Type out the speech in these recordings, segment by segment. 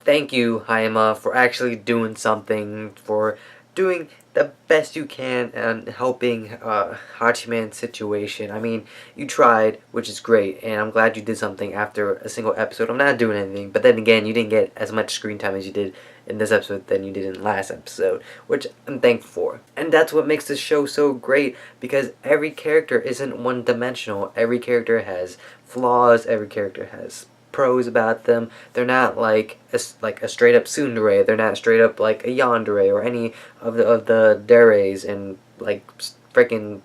thank you, Hayama, for actually doing something, for doing the best you can and helping Hachiman's situation. I mean, you tried, which is great, and I'm glad you did something after a single episode. I'm not doing anything, but then again, you didn't get as much screen time as you did in this episode than you did in the last episode, which I'm thankful for. And that's what makes this show so great, because every character isn't one-dimensional. Every character has flaws, every character has pros about them. They're not like a straight up tsundere. They're not straight up like a yandere or any of the deres and like freaking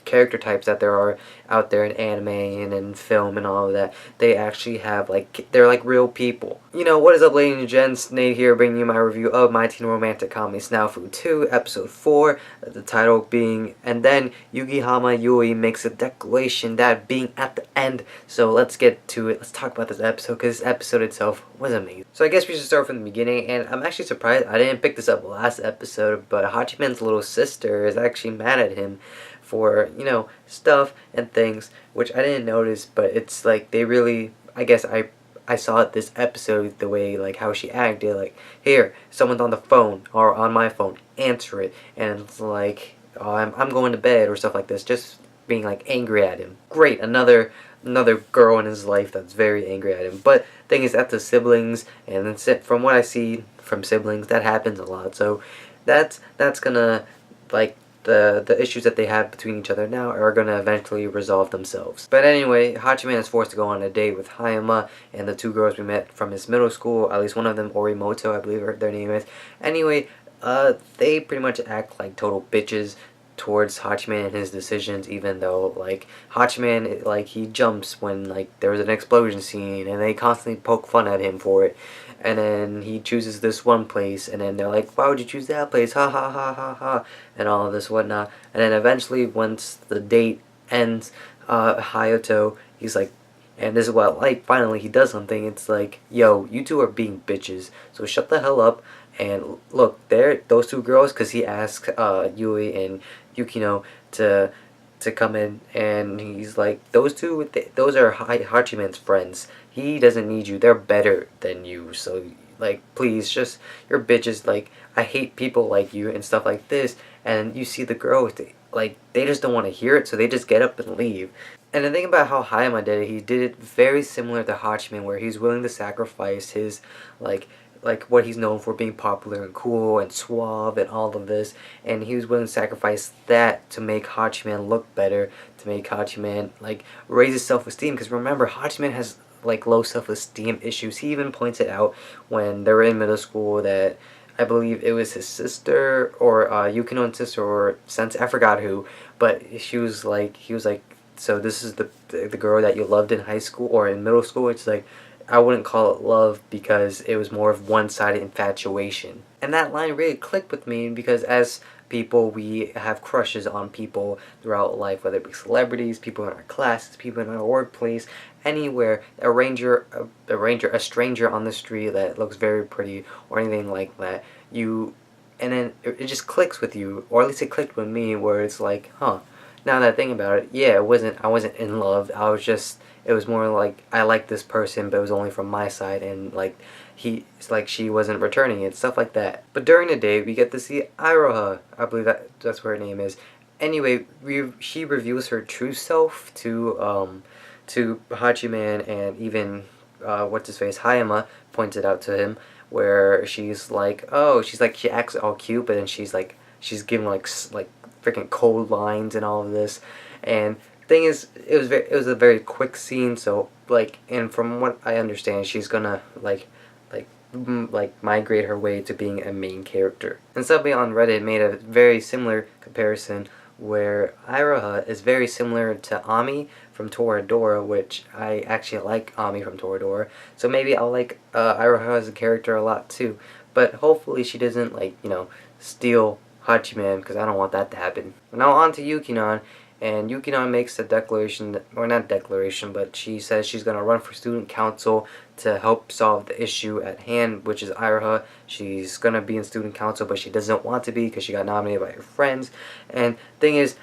character types that there are out there in anime and in film and all of that. They actually have they're like real people. You know, what is up, ladies and gents? Nate here, bringing you my review of my teen romantic comedy SNAFU 2, episode 4. The title being "And Then Yuigahama Yui Makes a Declaration," that being at the end. So let's get to it. Let's talk about this episode, because this episode itself was amazing. So I guess we should start from the beginning, and I'm actually surprised I didn't pick this up last episode, but Hachiman's little sister is actually mad at him for, you know, stuff and things, which I didn't notice, but it's like they really, I guess I saw it this episode, the way, like, how she acted, like, here, someone's on the phone, or on my phone, answer it, and it's like, oh, I'm going to bed, or stuff like this, just being, like, angry at him. Great, another girl in his life that's very angry at him. But thing is, that's the siblings, and it's from what I see from siblings, that happens a lot, so that's gonna, like, the issues that they have between each other now are going to eventually resolve themselves. But anyway, Hachiman is forced to go on a date with Hayama and the two girls we met from his middle school, at least one of them, Orimoto, I believe their name is. Anyway, they pretty much act like total bitches towards Hachiman and his decisions, even though, like, Hachiman, like, he jumps when, like, there was an explosion scene, and they constantly poke fun at him for it. And then he chooses this one place, and then they're like, why would you choose that place? Ha ha ha ha ha, and all of this whatnot. And then eventually, once the date ends, Hayato, he's like, and this is what I like, finally he does something. It's like, yo, you two are being bitches, so shut the hell up. And look, those two girls, because he asked Yui and Yukino to come in, and he's like, those are Hachiman's friends. He doesn't need you. They're better than you. So, like, please, just, you're bitches. Like, I hate people like you and stuff like this. And you see the girls, they just don't want to hear it, so they just get up and leave. And the thing about how Hayama did it, he did it very similar to Hachiman, where he's willing to sacrifice his, like what he's known for, being popular and cool and suave and all of this, and he was willing to sacrifice that to make Hachiman look better, to make Hachiman, like, raise his self-esteem, because remember, Hachiman has, like, low self-esteem issues. He even points it out when they were in middle school that, I believe it was his sister, or Yukino's sister, or Sensei, I forgot who, but he was like, so this is the girl that you loved in high school or in middle school. It's like, I wouldn't call it love, because it was more of one-sided infatuation. And that line really clicked with me, because as people, we have crushes on people throughout life, whether it be celebrities, people in our classes, people in our workplace, anywhere. A stranger on the street that looks very pretty, or anything like that. And then it just clicks with you, or at least it clicked with me, where it's like, huh. Now that I think about it, yeah, I wasn't in love. It was more like, I liked this person, but it was only from my side, and like, she wasn't returning it, stuff like that. But during the day, we get to see Iroha, I believe that's what her name is. Anyway, she reveals her true self to Hachiman, and even, what's his face, Hayama points it out to him, where she's like, she acts all cute, but then she's giving like freaking cold lines and all of this. And thing is, it was a very quick scene, so, like, and from what I understand, she's gonna like migrate her way to being a main character. And somebody on Reddit made a very similar comparison, where Iroha is very similar to Ami from Toradora, which I actually like Ami from Toradora, so maybe I'll like Iroha as a character a lot too. But hopefully she doesn't, like, you know, steal Hachiman, because I don't want that to happen. Now on to Yukinon, and Yukinon makes a declaration, or not declaration, but she says she's going to run for student council to help solve the issue at hand, which is Iroha. She's going to be in student council, but she doesn't want to be, because she got nominated by her friends. And thing is,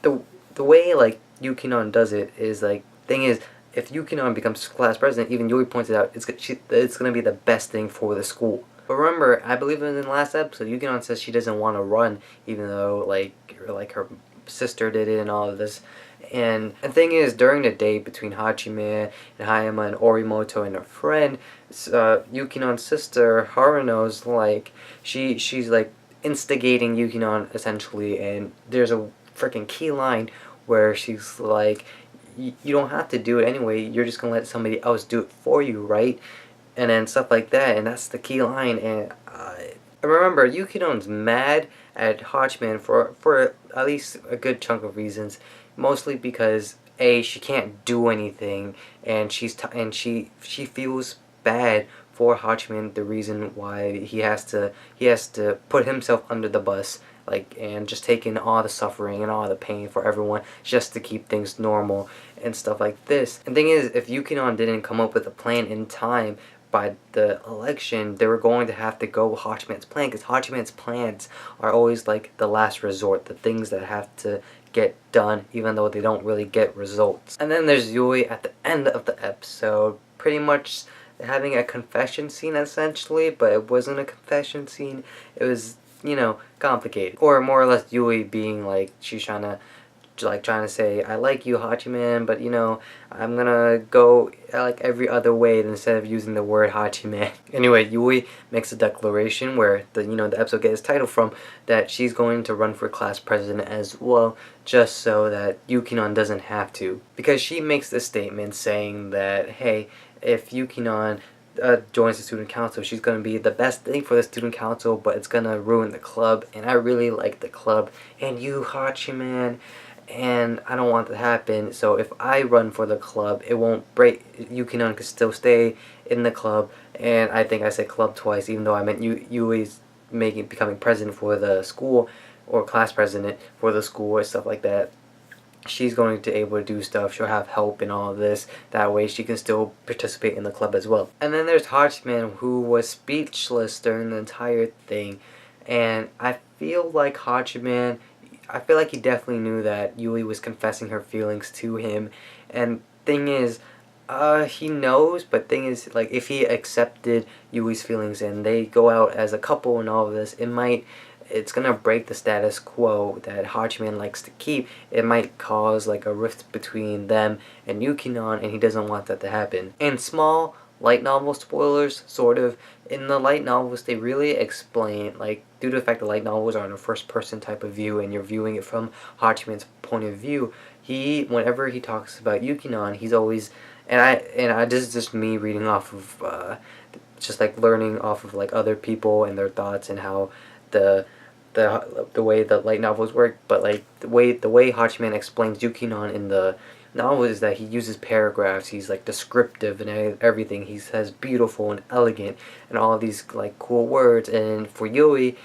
the way, like, Yukinon does it is, like, thing is, if Yukinon becomes class president, even Yui points it out, it's going to be the best thing for the school. But remember, I believe in the last episode, Yukinon says she doesn't want to run, even though like her sister did it and all of this. And the thing is, during the date between Hachime and Hayama and Orimoto and her friend, Yukinon's sister Haruno's like she's like instigating Yukinon essentially, and there's a freaking key line where she's like, you don't have to do it anyway, you're just gonna let somebody else do it for you, right? And then stuff like that, and that's the key line. And remember, Yukinon's mad at Hachman for at least a good chunk of reasons, mostly because she can't do anything, and she feels bad for Hachman, the reason why he has to put himself under the bus, like, and just take in all the suffering and all the pain for everyone just to keep things normal and stuff like this. And the thing is, if Yukinon didn't come up with a plan in time by the election, they were going to have to go with Hachiman's plan, because Hachiman's plans are always like the last resort, the things that have to get done even though they don't really get results. And then there's Yui at the end of the episode, pretty much having a confession scene essentially, but it wasn't a confession scene, it was, you know, complicated. Or more or less Yui being like, she's trying to say, I like you, Hachiman, but you know, I'm gonna go like every other way instead of using the word Hachiman. Anyway, Yui makes a declaration where the episode gets its title from, that she's going to run for class president as well, just so that Yukinon doesn't have to. Because she makes this statement saying that, hey, if Yukinon joins the student council, she's going to be the best thing for the student council, but it's going to ruin the club, and I really like the club, and you, Hachiman, and I don't want that to happen. So if I run for the club, it won't break. Yukinon can still stay in the club, and I think I said club twice, even though I meant Yui's becoming president for the school, or class president for the school, or stuff like that. She's going to be able to do stuff, she'll have help in all of this, that way she can still participate in the club as well. And then there's Hachiman, who was speechless during the entire thing, and I feel like Hachiman, I feel like he definitely knew that Yui was confessing her feelings to him, and thing is, he knows, but thing is, like, if he accepted Yui's feelings and they go out as a couple and all of this, it's gonna break the status quo that Hachiman likes to keep. It might cause like a rift between them and Yukinon, and he doesn't want that to happen. And small light novel spoilers, sort of. In the light novels, they really explain, like, due to the fact that light novels are in a first person type of view and you're viewing it from Hachiman's point of view, whenever he talks about Yukinon, he's always, this is just me reading off of, just like learning off of like other people and their thoughts and how the way the light novels work, but like the way Hachiman explains Yukinon in the novel is that he uses paragraphs, he's like descriptive and everything, he says beautiful and elegant and all of these like cool words, and for Yui,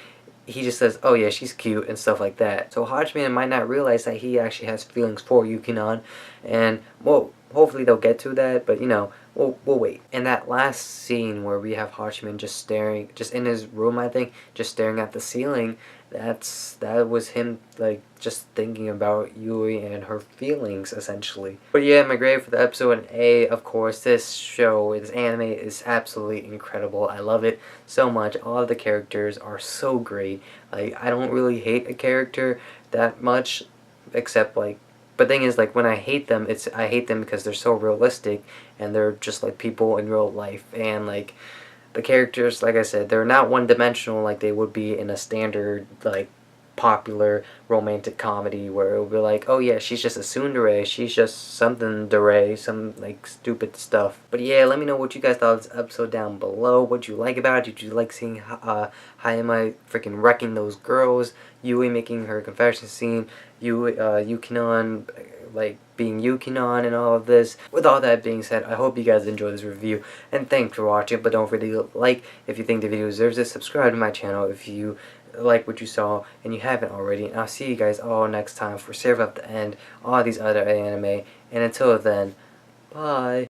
he just says, oh yeah, she's cute and stuff like that. So Hachiman might not realize that he actually has feelings for Yukinon, and well, hopefully they'll get to that, but you know, we'll wait. And that last scene where we have Hachiman just in his room, I think, just staring at the ceiling, that was him like just thinking about Yui and her feelings essentially. But yeah, my grade for the episode, an A, of course. This anime is absolutely incredible. I love it so much. All of the characters are so great. Like, I don't really hate a character that much, except like, but thing is, like, when I hate them, I hate them because they're so realistic and they're just like people in real life, and like the characters, like I said, they're not one-dimensional like they would be in a standard, like, popular romantic comedy where it would be like, oh yeah, she's just a tsundere, she's just something dere, some like stupid stuff. But yeah, let me know what you guys thought of this episode down below. What you like about it? Did you like seeing Hayama freaking wrecking those girls, Yui making her confession scene, Yukinon like being Yukinon and all of this? With all that being said, I hope you guys enjoyed this review, and thanks for watching. But don't forget to like if you think the video deserves it, subscribe to my channel if you like what you saw and you haven't already, and I'll see you guys all next time for Save Up the End, all these other anime, and until then, bye.